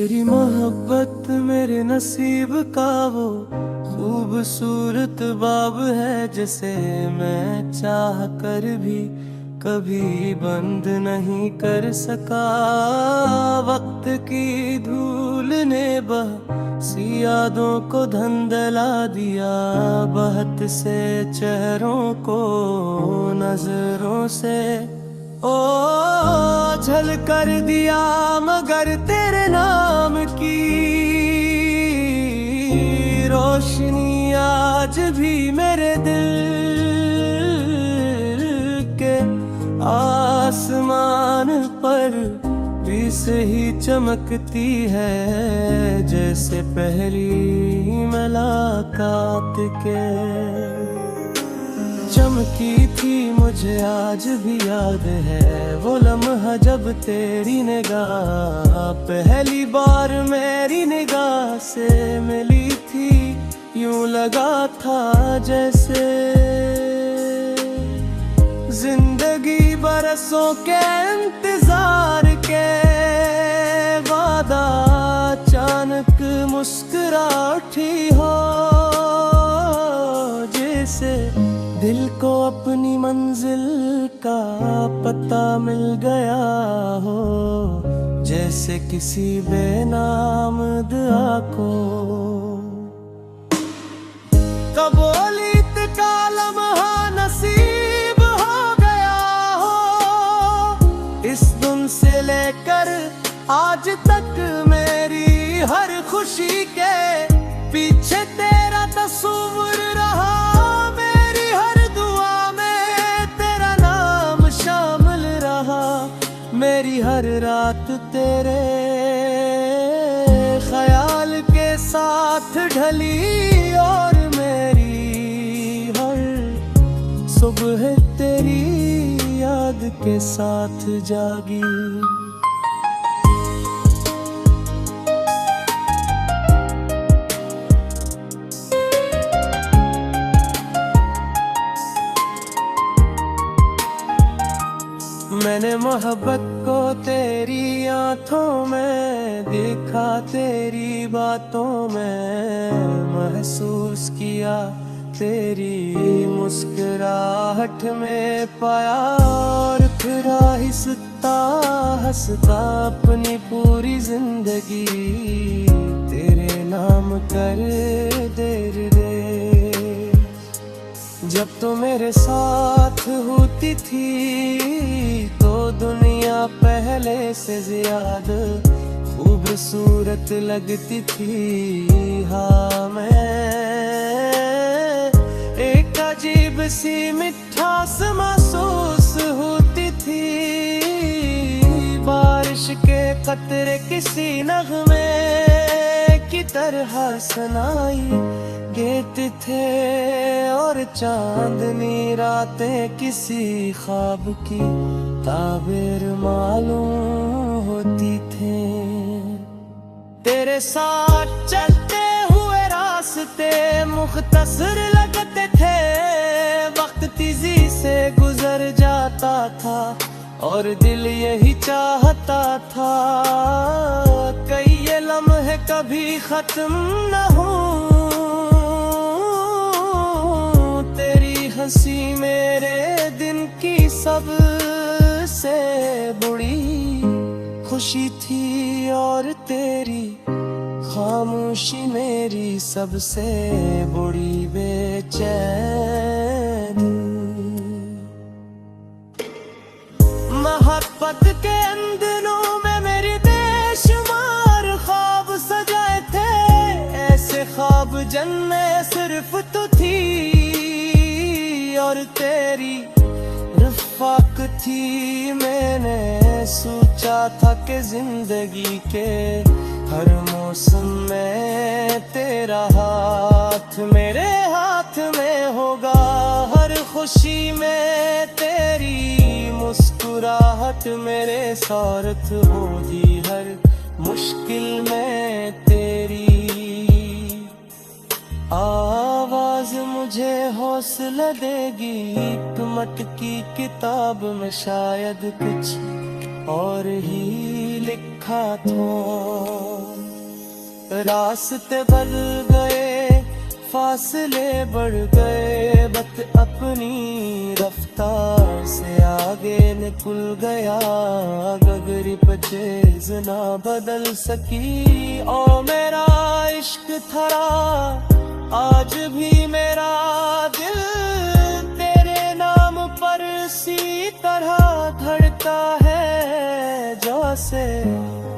तेरी मोहब्बत मेरे नसीब का वो खूबसूरत बाब है जिसे मैं चाह कर भी कभी बंद नहीं कर सका। वक्त की धूल ने सी यादों को धंधला दिया, बहत से चेहरों को नजरों से ओ झल कर दिया, मगर तेरे नाम की रोशनी आज भी मेरे दिल के आसमान पर भी सही चमकती है, जैसे पहली मुलाकात के चमकी थी। मुझे आज भी याद है वो लम्हा जब तेरी निगाह पहली बार मेरी निगाह से मिली थी। यूं लगा था जैसे जिंदगी बरसों के इंतजार के वादा अचानक मुस्कुरा उठी हो, जैसे दिल को अपनी मंजिल का पता मिल गया हो, जैसे किसी बेनाम दुआ को कबूलियत का लम्हा नसीब हो गया हो। इस दिन से लेकर आज तक मेरी हर खुशी के पीछे तेरा तस्वीर रहा, मेरी हर रात तेरे ख्याल के साथ ढली और मेरी हर सुबह तेरी याद के साथ जागी। मैंने मोहब्बत को तेरी आँखों में देखा, तेरी बातों में महसूस किया, तेरी मुस्कुराहट में पाया, और फिर आहिस्ता हंसता अपनी पूरी जिंदगी तेरे नाम कर दे। जब तो मेरे साथ होती थी तो दुनिया पहले से ज्यादा खूबसूरत लगती थी। हाँ, मैं एक अजीब सी मिठास महसूस होती थी, बारिश के कतरे किसी नगमे की तरह सुनाई देते थे, और चांदनी रातें किसी ख्वाब की ताबीर मालूम होती थे। तेरे साथ चलते हुए रास्ते मुख्तसर लगते थे, वक्त तेजी से गुजर जाता था और दिल यही चाहता था कई ये लम्हे कभी खत्म न हो। हंसी मेरे दिन की सबसे बड़ी खुशी थी, और तेरी खामोशी मेरी सबसे बड़ी बेचैनी। मोहब्बत के इन दिनों में मेरी बेशुमार ख्वाब सजाए थे, ऐसे ख्वाब जन्नत सिर्फ तो थी, और तेरी रफ़ाक थी। मैंने सोचा था कि जिंदगी के हर मौसम में तेरा हाथ मेरे हाथ में होगा, हर खुशी में तेरी मुस्कुराहट मेरे साथ होगी, हर मुश्किल में तेरी आवाज मुझे हौसला देगी। एक मटकी किताब में शायद कुछ और ही लिखा था। रास्ते बदल गए, फासले बढ़ गए, वक्त अपनी रफ्तार से आगे निकल गया। गगरी पचेज ना बदल सकी और मेरा इश्क थरा, आज भी मेरा दिल तेरे नाम पर सी तरह धड़कता है, जैसे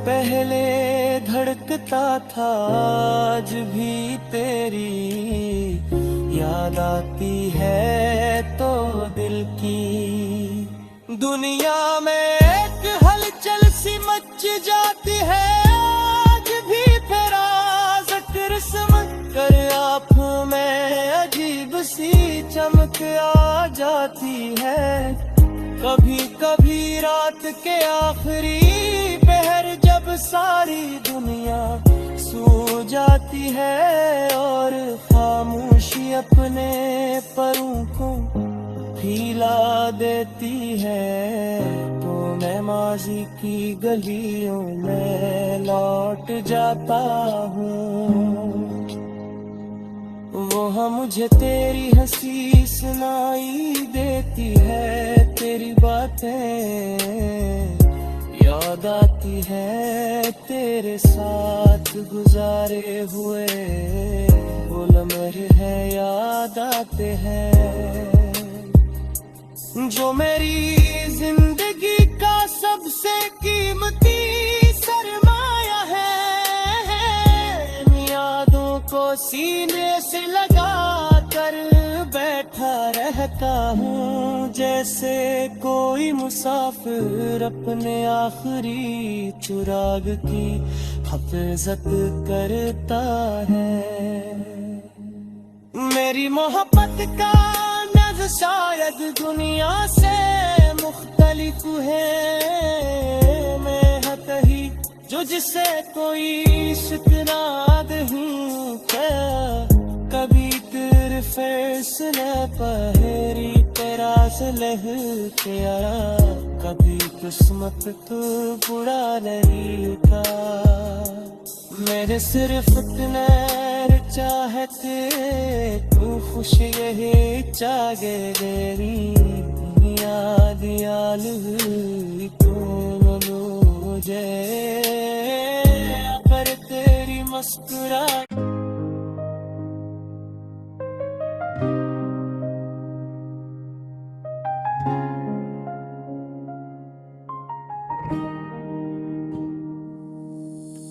पहले धड़कता था। आज भी तेरी याद आती है तो दिल की दुनिया में एक हलचल सी मच जाती है। आज भी तेरा जिक्र समझ कर आँखों में अजीब सी चमक आ जाती है। कभी कभी रात के आखिरी पहर जब सारी दुनिया सो जाती है और खामोशी अपने परों को फैला देती है, तो मैं माजी की गलियों में लौट जाता हूँ। वहाँ मुझे तेरी हंसी सुनाई देती है, तेरी बातें याद आती है, तेरे साथ गुजारे हुए वो लम्हे हैं याद आते हैं। जो मेरी जिंदगी का सबसे कीमती सरमाया है, यादों को सीने से लगा कर बैठा रहता हूँ, जैसे कोई मुसाफिर अपने आखिरी चुराग की हिफाजत करता है। मेरी मोहब्बत का नज़्र शायद दुनिया से मुख्तलिफ है, मैं कहीं जो जिसे कोई इश्क़ हूँ क्या, कभी तेरे फैसले पहरी तेरा सलह तेरा, कभी किस्मत तो बुरा नहीं था। मेरे सिर्फ इतने चाहते तू खुश यही चाहे, मेरी याद याल तू मुझे पर तेरी मुस्कुरा।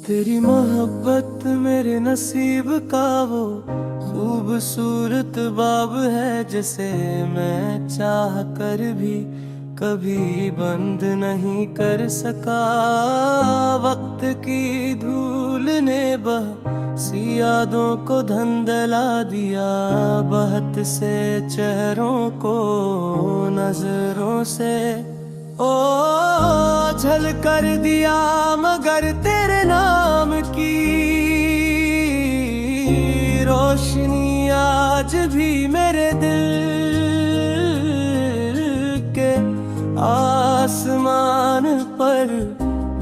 तेरी मोहब्बत मेरे नसीब का वो खूबसूरत बाब है, जिसे मैं चाह कर भी कभी बंद नहीं कर सका। वक्त की धूल ने सी यादों को धंधला दिया, बहत से चेहरों को नजरों से ओ झल कर दिया, मगर तेरे नाम की रोशनी आज भी मेरे दिल के आसमान पर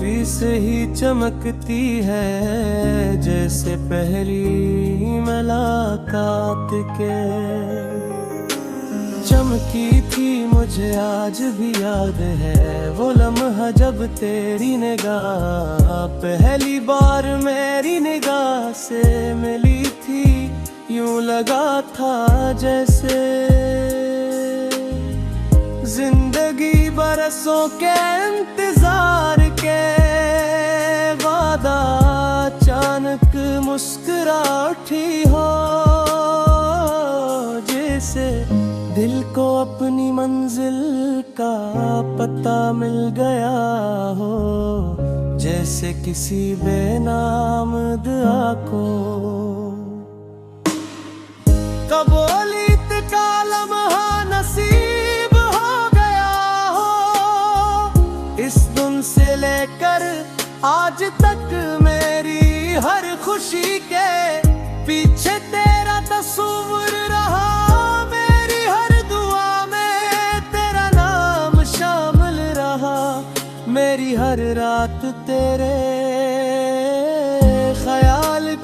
भी सही चमकती है, जैसे पहली मुलाकात के चमकी थी। मुझे आज भी याद है वो लम्हा जब तेरी निगाह पहली बार मेरी निगाह से मिली थी। यूं लगा था जैसे जिंदगी बरसों के इंतजार के वादा अचानक मुस्कुरा उठी हो, जैसे दिल को अपनी मंजिल का पता मिल गया हो, जैसे किसी बेनाम दुआ को कबूलियत का लम्हा नसीब हो गया हो। इस दिन से लेकर आज तक मेरी हर खुशी के पीछे तेरा तस्वीर रहा, मेरी हर दुआ में तेरा नाम शामिल रहा, मेरी हर रात तेरे ख्याल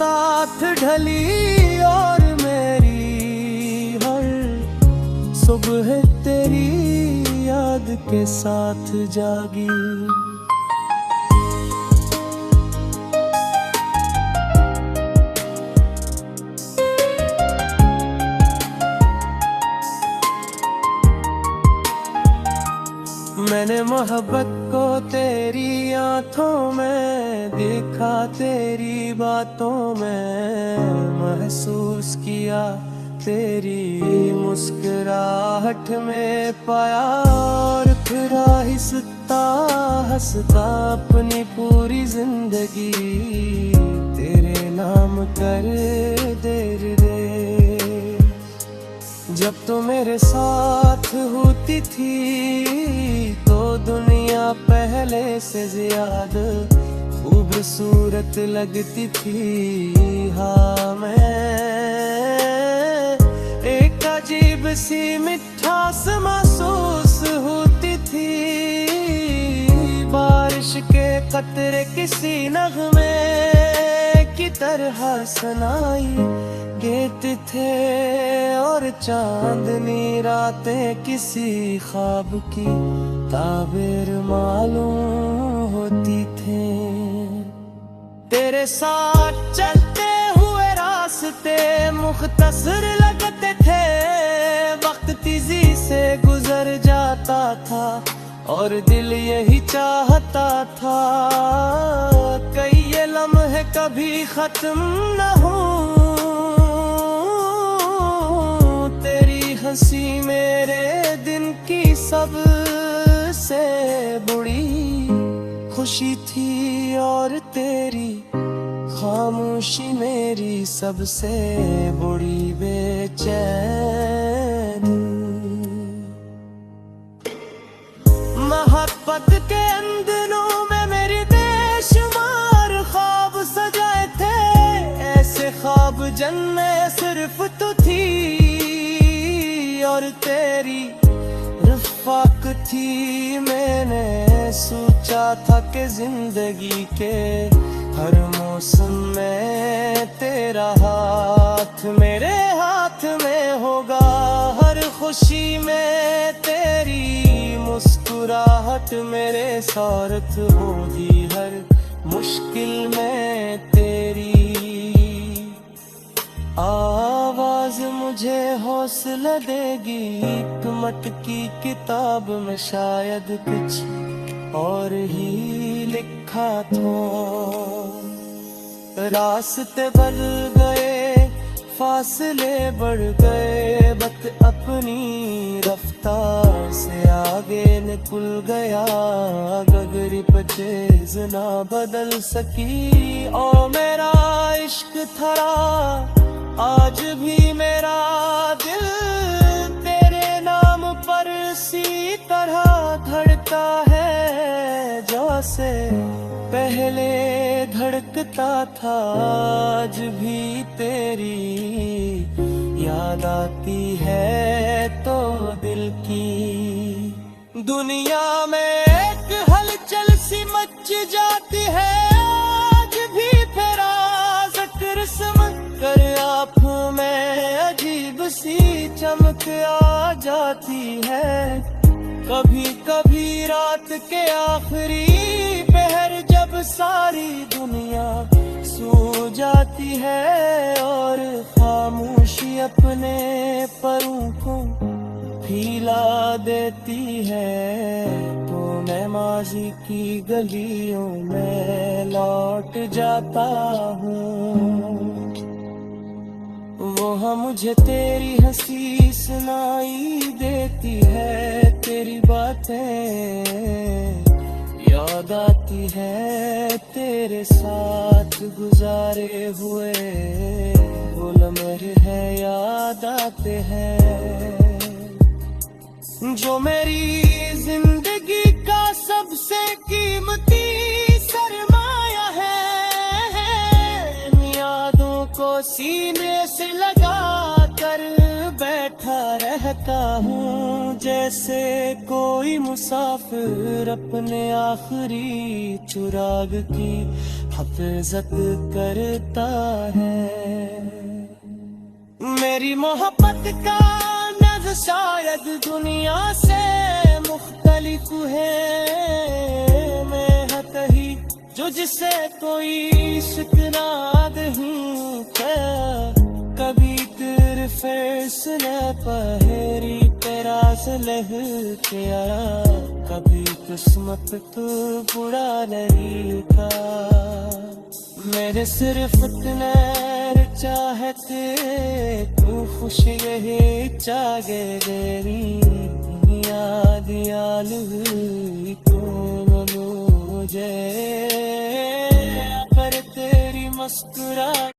साथ ढली और मेरी हर सुबह तेरी याद के साथ जागी। मैंने मोहब्बत को तेरी आंखों में देखा, तेरी बातों में महसूस किया, तेरी मुस्कुराहट में पाया, और फिर आहिस्ता हंसता अपनी पूरी जिंदगी तेरे नाम कर दे। जब तो मेरे साथ होती थी तो दुनिया पहले से ज्यादा खूबसूरत लगती थी। हाँ, मैं एक अजीब सी मिठास महसूस होती थी। बारिश के कतरे किसी नगमे की तरह सुनाई देते थे, और चांदनी रातें किसी ख्वाब की ताबीर मालूम होती थे। तेरे साथ चलते हुए रास्ते मुख्तसर लगते थे, वक्त तेजी से गुजर जाता था और दिल यही चाहता था कई ये लम्हे कभी खत्म न हो। हंसी मेरे दिन की सबसे बड़ी खुशी थी, और तेरी खामोशी मेरी सबसे बड़ी बेचैनी। मोहब्बत के अंधनों में मेरे बेशुमार ख्वाब सजाए थे, ऐसे ख्वाब जन्नत सिर्फ तू थी, और तेरी रफ़ाक थी। मैंने सोचा था कि जिंदगी के हर मौसम में तेरा हाथ मेरे हाथ में होगा, हर खुशी में तेरी मुस्कुराहट मेरे साथ होगी, हर मुश्किल में तेरी आवाज मुझे हौसला देगी। एक मटकी किताब में शायद कुछ और ही लिखा था। रास्ते बदल गए, फासले बढ़ गए, वक्त अपनी रफ्तार से आगे निकल गया। गगरी पचेज ना बदल सकी और मेरा इश्क थरा, आज भी मेरा दिल तेरे नाम पर सी तरह धड़का है, जैसे पहले धड़कता था। आज भी तेरी याद आती है तो दिल की दुनिया में एक हलचल सी मच जाती है। आज भी फेरा ज़िक्र समझ कर आँखों में अजीब सी चमक आ जाती है। कभी कभी रात के आखिरी पहर जब सारी दुनिया सो जाती है और खामोशी अपने परों को फैला देती है, तो मैं माज़ी की गलियों में लौट जाता हूँ। वो मुझे तेरी हंसी सुनाई देती है, तेरी बातें याद आती है, तेरे साथ गुजारे हुए वो लम्हे हैं याद आते हैं। जो मेरी जिंदगी का सबसे कीमती सरमाया है, इन यादों को सीने से लगा कर बैठा रहता हूँ, जैसे कोई मुसाफिर अपने आखिरी चुराग की हिफाजत करता है। मेरी मोहब्बत का नज़ शायद दुनिया से मुख्तलिफ है। मैं हतही जो जिसे कोई इश्क ना नहीं था। कभी तेरे फैसले पहेरी तेरा सलह के आया। कभी किस्मत तो बुरा नहीं था। मेरे सिर्फ इतने चाहते तू खुश यही चाहे मेरी याद आल हुई तो मुझे। पर तेरी मुस्कुरा